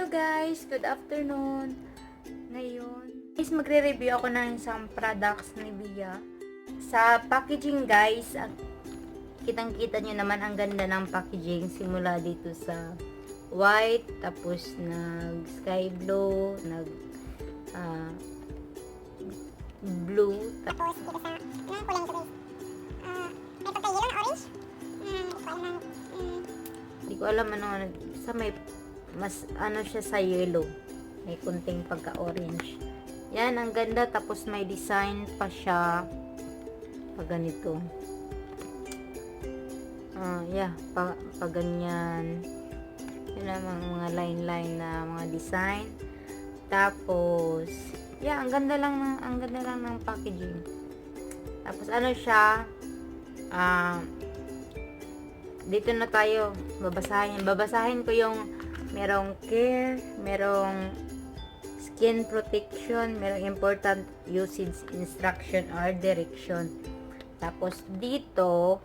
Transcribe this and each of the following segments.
Hello guys! Good afternoon! Ngayon, guys, magre-review ako ng isang products ni Via. Sa packaging guys, kitang-kita nyo naman ang ganda ng packaging. Simula dito sa white, tapos sky blue, blue. Tapos dito sa, anong kulay nito guys? May pagka-yellow na orange? Hindi ko alam ano, sa may mas ano siya sa yellow. May kunting pagka-orange. Yan, ang ganda. Tapos may design pa siya. Pag ganito. Pag ganyan. Yan ang mga line-line na mga design. Tapos, ang ganda lang ng packaging. Tapos ano siya, dito na tayo babasahin ko yung merong care, merong skin protection, merong important usage instruction or direction. Tapos dito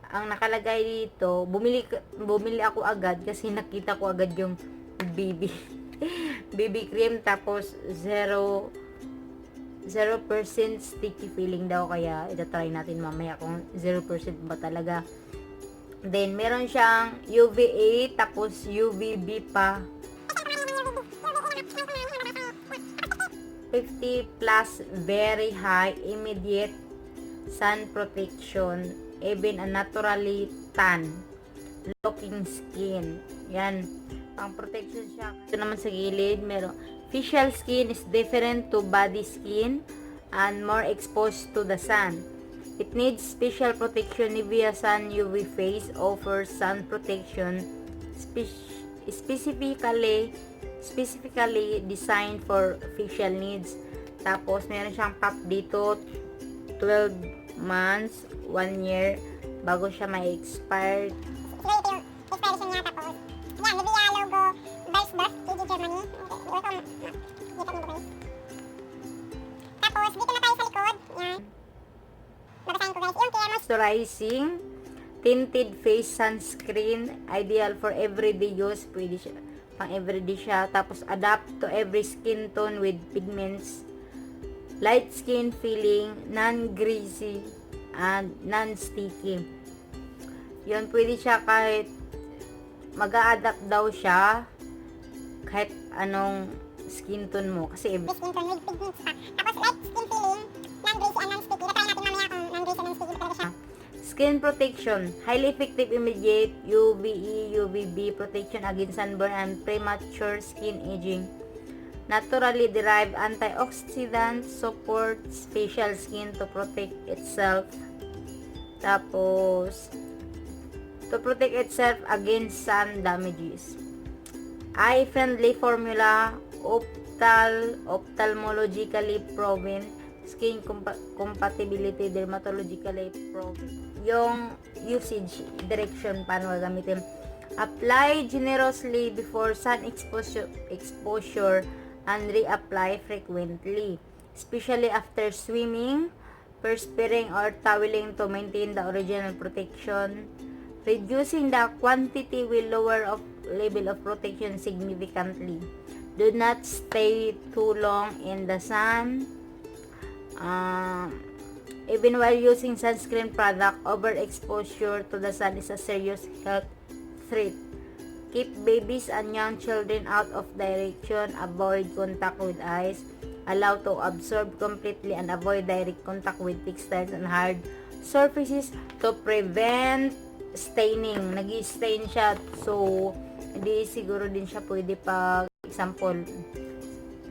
ang nakalagay dito, bumili ako agad kasi nakita ko agad yung BB BB cream, tapos 0% sticky feeling daw, kaya ita-try natin mamaya kung 0% ba talaga. Then meron siyang UVA tapos UVB pa. 50 plus very high immediate sun protection, even a naturally tan looking skin. Yan, pang protection siya. Ito naman sa gilid, meron facial skin is different to body skin and more exposed to the sun. It needs special protection. Nivea Sun UV Face offers sun protection specifically designed for facial needs. Tapos meron siyang pop dito, 12 months, 1 year bago siya may expire. Siguro ito yung expiration niya. Tapos yan, Nivea logo, Bersbuff, KG Germany. Okay, dito nyo guys. Tapos dito na tayo sa likod. Yan, babasahin ko guys. Yung care Moisturizing tinted face sunscreen, ideal for everyday use. Pwede siya pang everyday siya. Tapos adapt to every skin tone with pigments, light skin feeling, non-greasy and non-sticky. Yun, pwede siya kahit mag-a-adapt daw siya kahit anong skin tone mo, kasi skin tone with pigments pa. Tapos light skin feeling, non-greasy and non-sticky. Na-try natin mamaya kung non-greasy and non-sticky talaga siya. Skin protection, highly effective immediate UVE, UVB protection against sunburn and premature skin aging. Naturally derived antioxidant supports facial skin to protect itself. Tapos, to protect itself against sun damages. Eye-friendly formula, ophthalmologically proven, skin compatibility, dermatologically proven. Yung usage direction, paano gagamitin. Apply generously before sun exposure and reapply frequently, especially after swimming, perspiring, or toweling to maintain the original protection. Reducing the quantity will lower level of protection significantly. Do not stay too long in the sun. Even while using sunscreen product, overexposure to the sun is a serious health threat. Keep babies and young children out of direction. Avoid contact with eyes. Allow to absorb completely and avoid direct contact with textiles and hard surfaces to prevent staining. Nag-stain siya, so hindi siguro din siya pwede pag example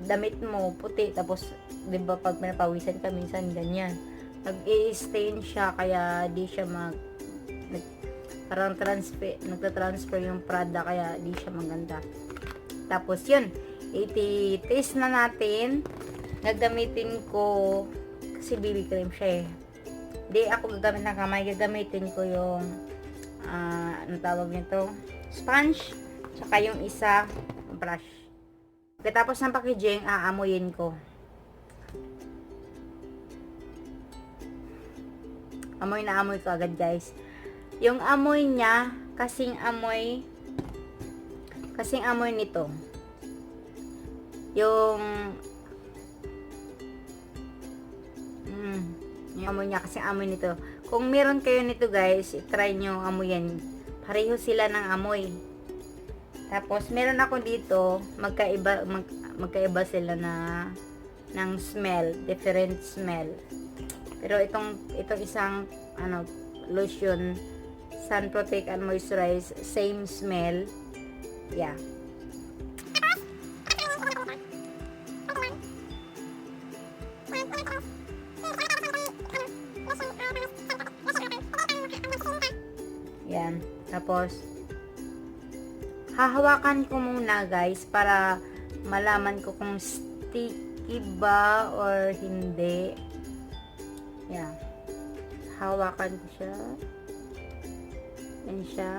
damit mo puti, tapos 'di ba pag pinapawisan ka minsan ganyan, nag-i-stain siya, kaya di siya parang nagta-transfer yung product, kaya di siya maganda. Tapos yun, iti-taste na natin. Gagamitin ko kasi BB cream siya eh. Di ako gagamit ng kamay, gagamitin ko yung anong tawag nito, sponge, tsaka yung isa brush. Pagkatapos ng packaging, aamuyin ko. Amoy na amoy ko agad guys. Yung amoy niya, kasing amoy Kasing amoy nito. Yung yung amoy niya, kasing amoy nito. Kung meron kayo nito guys, try nyo amoy yan. Pareho sila ng amoy. Tapos meron ako dito, magkaiba sila ng smell, different smell. Pero itong isang lotion, Sun Protect and Moisturize, same smell. Yeah. Yan. Tapos hahawakan ko muna guys para malaman ko kung sticky ba or hindi. Yan. Hawakan ko siya. Yan siya.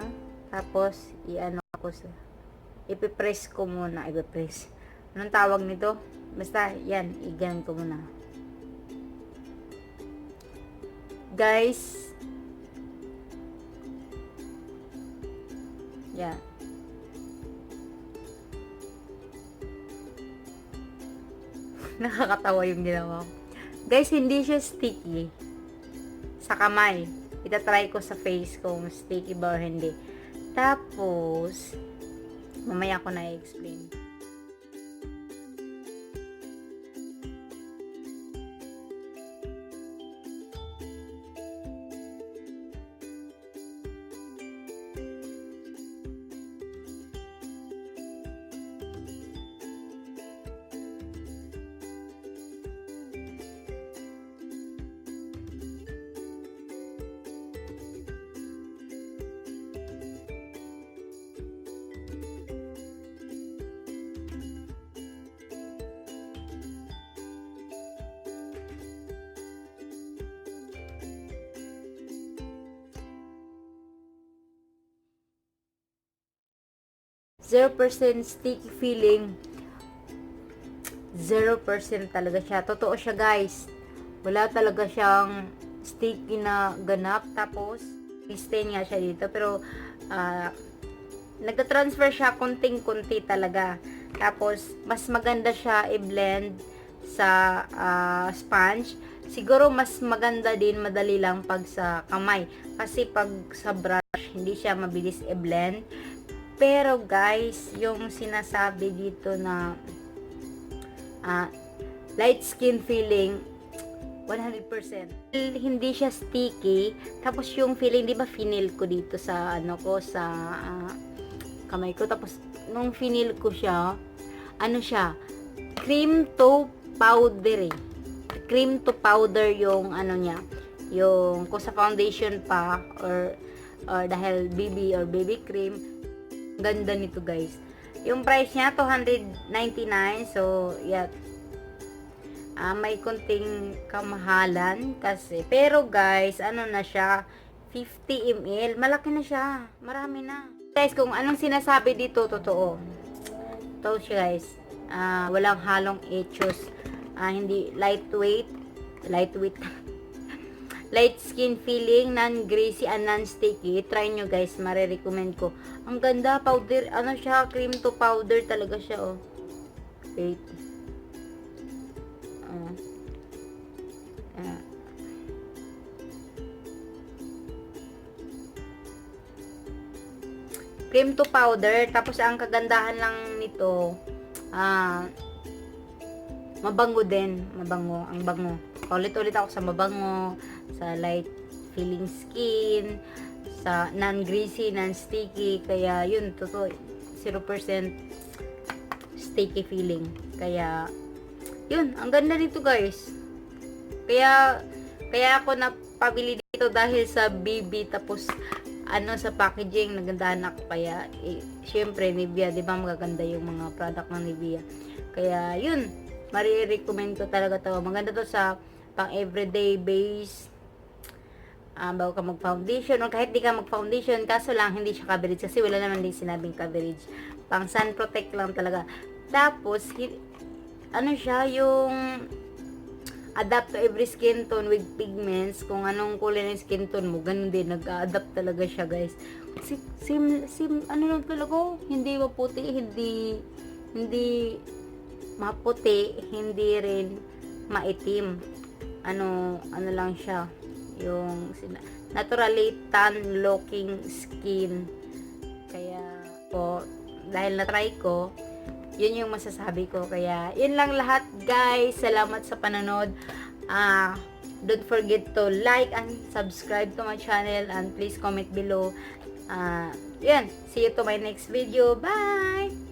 Tapos i-ano ko siya. Ipipress ko muna. Ipipress. Anong tawag nito? Basta yan. Iganon ko muna. Guys. Yan. Nakakatawa yung ginawa ko. Guys, hindi siya sticky. Sa kamay. Itatry ko sa face kung sticky ba or hindi. Tapos, mamaya ko na i-explain. Zero % sticky feeling. 0% talaga siya. Totoo siya guys. Wala talaga siyang sticky na ganap. Tapos, stain nga siya dito. Pero, nagta-transfer siya konting-kunti talaga. Tapos, mas maganda siya i-blend sa sponge. Siguro, mas maganda din, madali lang pag sa kamay. Kasi pag sa brush, hindi siya mabilis i-blend. Pero guys, yung sinasabi dito na light skin feeling 100%. Hindi siya sticky. Tapos yung feeling, di ba finil ko dito sa sa kamay ko. Tapos nung finil ko siya, siya, cream to powder eh. Cream to powder yung niya. Yung kung sa foundation pa or dahil BB or baby cream. Ganda nito guys. Yung price niya, 299. So, yeah. May konting kamahalan kasi. Pero guys, na siya? 50 ml. Malaki na siya. Marami na. Guys, kung anong sinasabi dito, totoo. Ito siya guys. Walang halong etchos. Hindi lightweight. Light skin feeling, non-greasy and non-sticky. Try nyo guys, marirecommend ko. Ang ganda, powder, siya, cream to powder talaga siya, oh. Wait. Cream to powder, tapos ang kagandahan lang nito, mabango din, ang bango. Ulit-ulit ako sa mabango, sa light feeling skin, sa non-greasy, non-sticky, kaya yun, totoo, 0% sticky feeling. Kaya, yun, ang ganda nito guys. Kaya ako napabili dito dahil sa BB, tapos, sa packaging, nagandahan ako, kaya, syempre, Nivea, di ba magaganda yung mga product ng Nivea. Kaya, yun, marirecommend ko talaga to. Maganda to sa pang everyday base, bago ka mag-foundation o kahit di ka mag-foundation, kaso lang hindi siya coverage kasi wala naman din sinabing coverage, pang sun protect lang talaga. Tapos siya, yung adapt to every skin tone with pigments. Kung anong kulay ng skin tone mo, ganun din, nag-adapt talaga siya guys. ano lang talaga, hindi maputi, hindi maputi, hindi rin maitim. Ano lang siya, yung naturally tan looking skin. Kaya po, dahil na-try ko, yun yung masasabi ko. Kaya, yun lang lahat guys. Salamat sa panonood. Don't forget to like and subscribe to my channel and please comment below. Yun, see you to my next video. Bye!